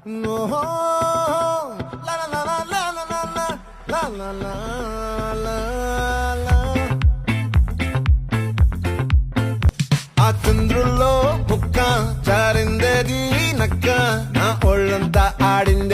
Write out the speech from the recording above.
ఓహో, లా లా లా లా లా లా లా లా లా లా లా లా. ఆ చంద్రుల్లో ముక్క జారిందేది నక్క నా ఒళ్ళంతా ఆడింది